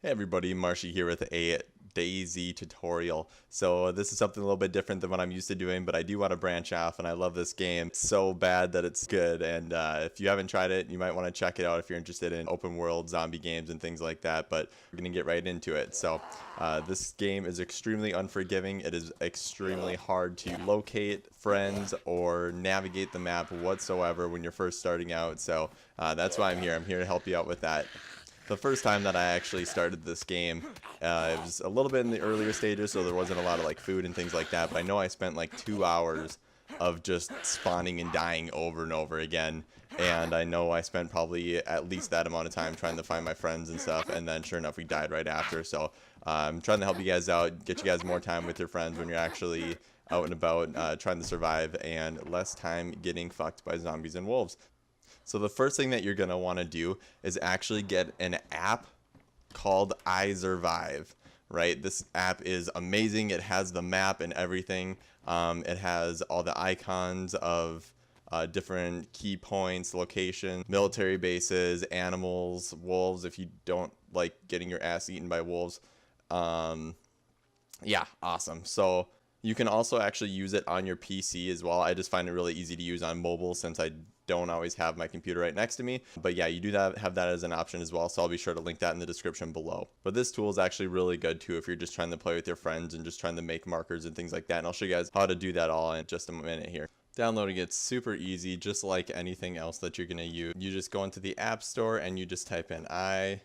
Hey everybody, Marshy here with a dayz tutorial. So this is something a little bit different than what I'm used to doing, but I do want to branch off and I love this game. It's so bad that it's good, and if you haven't tried it, you might want to check it out if you're interested in open world zombie games and things like that, but we're going to get right into it. So this game is extremely unforgiving. It is extremely hard to locate friends or navigate the map whatsoever when you're first starting out, so that's why I'm here. I'm here to help you out with that. The first time that I actually started this game, it was a little bit in the earlier stages, so there wasn't a lot of like food and things like that, but I know I spent like 2 hours of just spawning and dying over and over again, and I know I spent probably at least that amount of time trying to find my friends and stuff, and then sure enough we died right after. So I'm trying to help you guys out, get you guys more time with your friends when you're actually out and about trying to survive, and less time getting fucked by zombies and wolves. So the first thing that you're going to want to do is actually get an app called iZurvive, right? This app is amazing. It has the map and everything. It has all the icons of different key points, locations, military bases, animals, wolves, if you don't like getting your ass eaten by wolves. Yeah, awesome. So you can also actually use it on your PC as well. I just find it really easy to use on mobile since I don't always have my computer right next to me. But yeah, you do have that as an option as well, so I'll be sure to link that in the description below. But this tool is actually really good too if you're just trying to play with your friends and just trying to make markers and things like that. And I'll show you guys how to do that all in just a minute here. Downloading it's super easy, just like anything else that you're going to use. You just go into the App Store and you just type in iZurvive.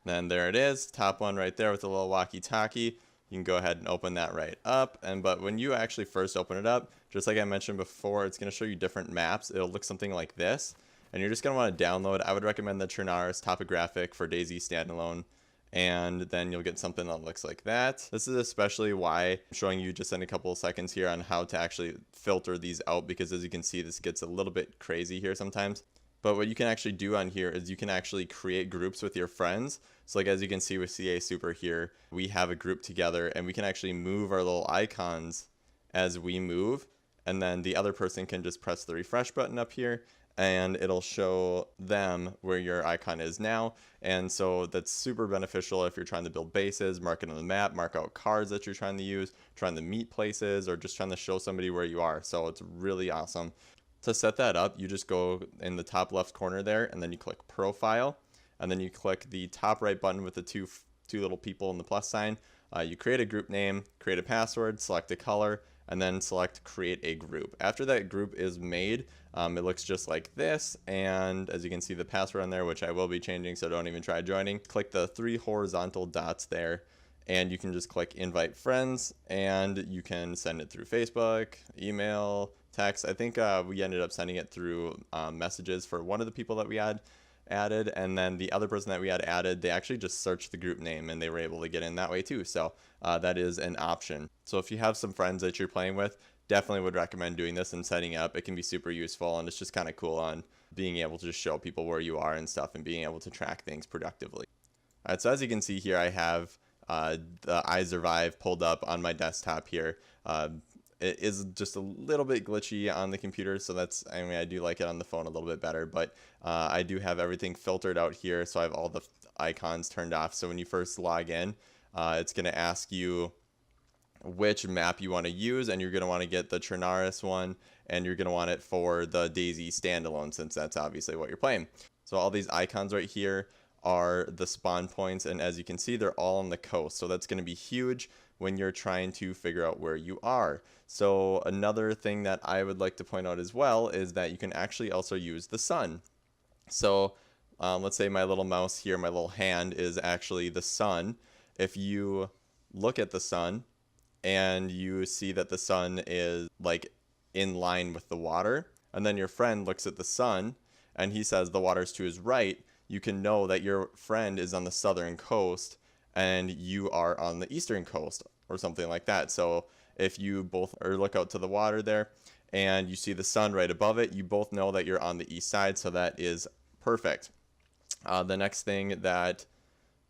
Then there it is, top one right there with the little walkie-talkie. You can go ahead and open that right up, but when you actually first open it up, just like I mentioned before, it's going to show you different maps. It'll look something like this, and you're just going to want to download. I would recommend the Chernarus topographic for dayz standalone, and then you'll get something that looks like that. This is especially why I'm showing you just in a couple of seconds here on how to actually filter these out, because as you can see, this gets a little bit crazy here sometimes. But what you can actually do on here is you can actually create groups with your friends. So like as you can see with CA Super here, we have a group together and we can actually move our little icons as we move. And then the other person can just press the refresh button up here and it'll show them where your icon is now. And so that's super beneficial if you're trying to build bases, mark it on the map, mark out cards that you're trying to use, trying to meet places, or just trying to show somebody where you are. So it's really awesome. To set that up, you just go in the top left corner there, and then you click Profile, and then you click the top right button with the two little people and the plus sign. You create a group name, create a password, select a color, and then select Create a Group. After that group is made, it looks just like this, and as you can see the password on there, which I will be changing, so don't even try joining. Click the 3 horizontal dots there, and you can just click Invite Friends, and you can send it through Facebook, email, text. I think we ended up sending it through messages for one of the people that we had added, and then the other person that we had added, they actually just searched the group name and they were able to get in that way too. So that is an option. So if you have some friends that you're playing with, definitely would recommend doing this and setting up. It can be super useful, and it's just kind of cool on being able to just show people where you are and stuff and being able to track things productively. All right, so as you can see here, I have the iZurvive pulled up on my desktop here. It is just a little bit glitchy on the computer, so that's, I mean, I do like it on the phone a little bit better, but I do have everything filtered out here, so I have all the icons turned off. So when you first log in, it's going to ask you which map you want to use, and you're going to want to get the Chernarus one, and you're going to want it for the dayz standalone, since that's obviously what you're playing. So all these icons right here are the spawn points, and as you can see, they're all on the coast, so that's going to be huge when you're trying to figure out where you are. So another thing that I would like to point out as well is that you can actually also use the sun. So let's say my little mouse here, my little hand is actually the sun. If you look at the sun and you see that the sun is like in line with the water, and then your friend looks at the sun and he says the water's to his right, you can know that your friend is on the southern coast and you are on the eastern coast or something like that. So if you both look out to the water there and you see the sun right above it, you both know that you're on the east side, so that is perfect. The next thing that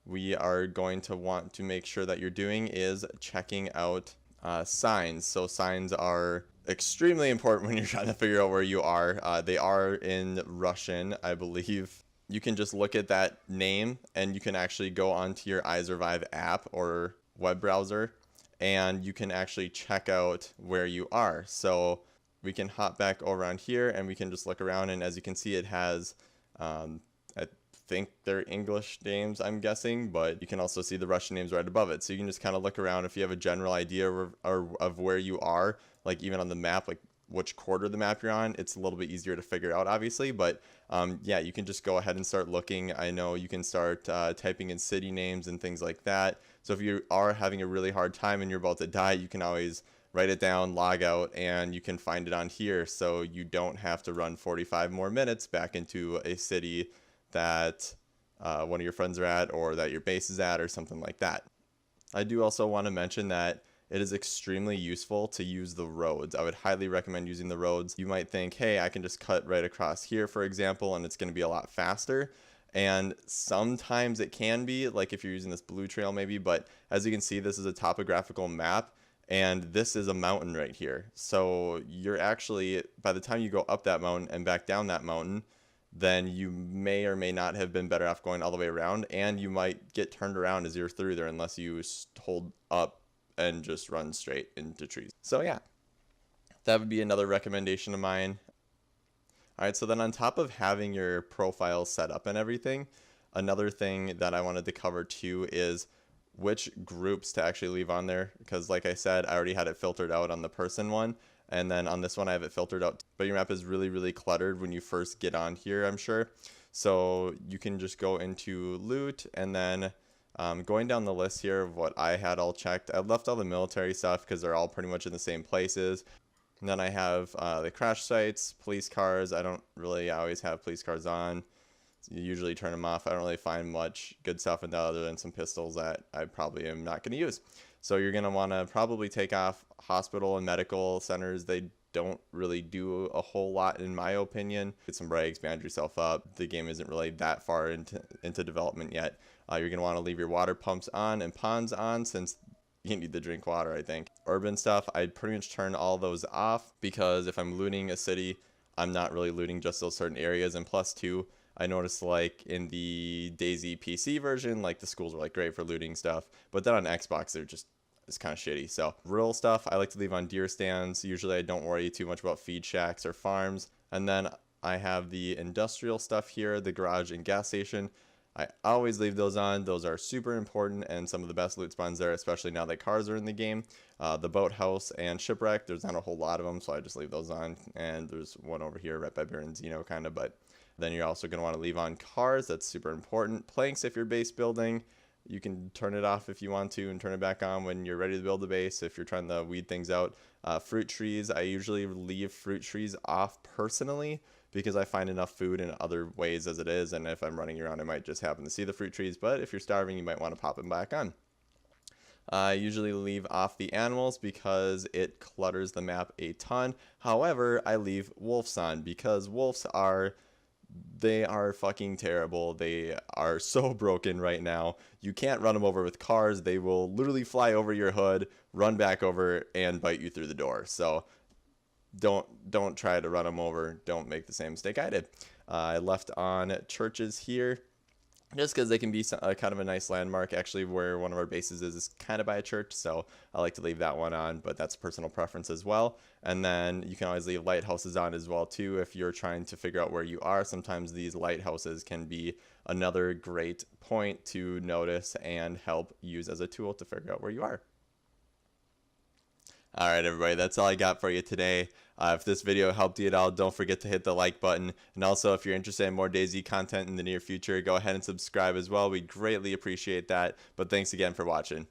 we are going to want to make sure that you're doing is checking out signs. So signs are extremely important when you're trying to figure out where you are. They are in Russian, I believe. you can just look at that name and you can actually go onto your iZurvive app or web browser and you can actually check out where you are. So we can hop back over on here and we can just look around, and as you can see, it has I think they're English names, I'm guessing, but you can also see the Russian names right above it. So you can just kind of look around if you have a general idea of where you are, like even on the map, like which quarter of the map you're on. It's a little bit easier to figure out, obviously, but yeah, you can just go ahead and start looking. I know you can start typing in city names and things like that. So if you are having a really hard time and you're about to die, you can always write it down, log out, and you can find it on here, so you don't have to run 45 more minutes back into a city that one of your friends are at or that your base is at or something like that. I do also want to mention that it is extremely useful to use the roads. I would highly recommend using the roads. You might think, hey, I can just cut right across here, for example, and it's going to be a lot faster. And sometimes it can be, like if you're using this blue trail maybe, but as you can see, this is a topographical map. And this is a mountain right here. So you're actually, by the time you go up that mountain and back down that mountain, then you may or may not have been better off going all the way around, and you might get turned around as you're through there unless you hold up and just run straight into trees. So yeah, that would be another recommendation of mine. All right, so then on top of having your profile set up and everything, another thing that I wanted to cover too is which groups to actually leave on there, because like I said, I already had it filtered out on the person one, and then on this one I have it filtered out, but your map is really cluttered when you first get on here, I'm sure. So you can just go into loot, and then going down the list here of what I had all checked, I left all the military stuff because they're all pretty much in the same places. And then I have the crash sites, police cars. I don't really always have police cars on. You usually turn them off. I don't really find much good stuff in that other than some pistols that I probably am not going to use. So you're going to want to probably take off hospital and medical centers. They don't really do a whole lot in my opinion. Get some breaks, band yourself up. The game isn't really that far into development yet. You're going to want to leave your water pumps on and ponds on since you need to drink water, I think. Urban stuff, I'd pretty much turn all those off because if I'm looting a city, I'm not really looting just those certain areas. And plus two, I noticed like in the dayz PC version, like the schools are like great for looting stuff, but then on Xbox they're just, it's kind of shitty. So rural stuff I like to leave on deer stands. Usually I don't worry too much about feed shacks or farms. And then I have the industrial stuff here, the garage and gas station. I always leave those on. Those are super important and some of the best loot spawns there, especially now that cars are in the game. The boathouse and shipwreck, there's not a whole lot of them, so I just leave those on. And there's one over here right by Baronzino kind of, but then you're also going to want to leave on cars. That's super important. Planks, if you're base building, you can turn it off if you want to and turn it back on when you're ready to build a base if you're trying to weed things out. Fruit trees, I usually leave fruit trees off personally because I find enough food in other ways as it is, and if I'm running around I might just happen to see the fruit trees, but if you're starving you might want to pop them back on. I usually leave off the animals because it clutters the map a ton. However, I leave wolves on because wolves are fucking terrible. They are so broken right now. You can't run them over with cars. They will literally fly over your hood, run back over, and bite you through the door. So don't try to run them over. Don't make the same mistake I did. I left on churches here just because they can be kind of a nice landmark. Actually, where one of our bases is kind of by a church, so I like to leave that one on, but that's personal preference as well. And then you can always leave lighthouses on as well too if you're trying to figure out where you are. Sometimes these lighthouses can be another great point to notice and help use as a tool to figure out where you are. All right, everybody, that's all I got for you today. If this video helped you at all, don't forget to hit the like button. And also, if you're interested in more dayz content in the near future, go ahead and subscribe as well. We'd greatly appreciate that. But thanks again for watching.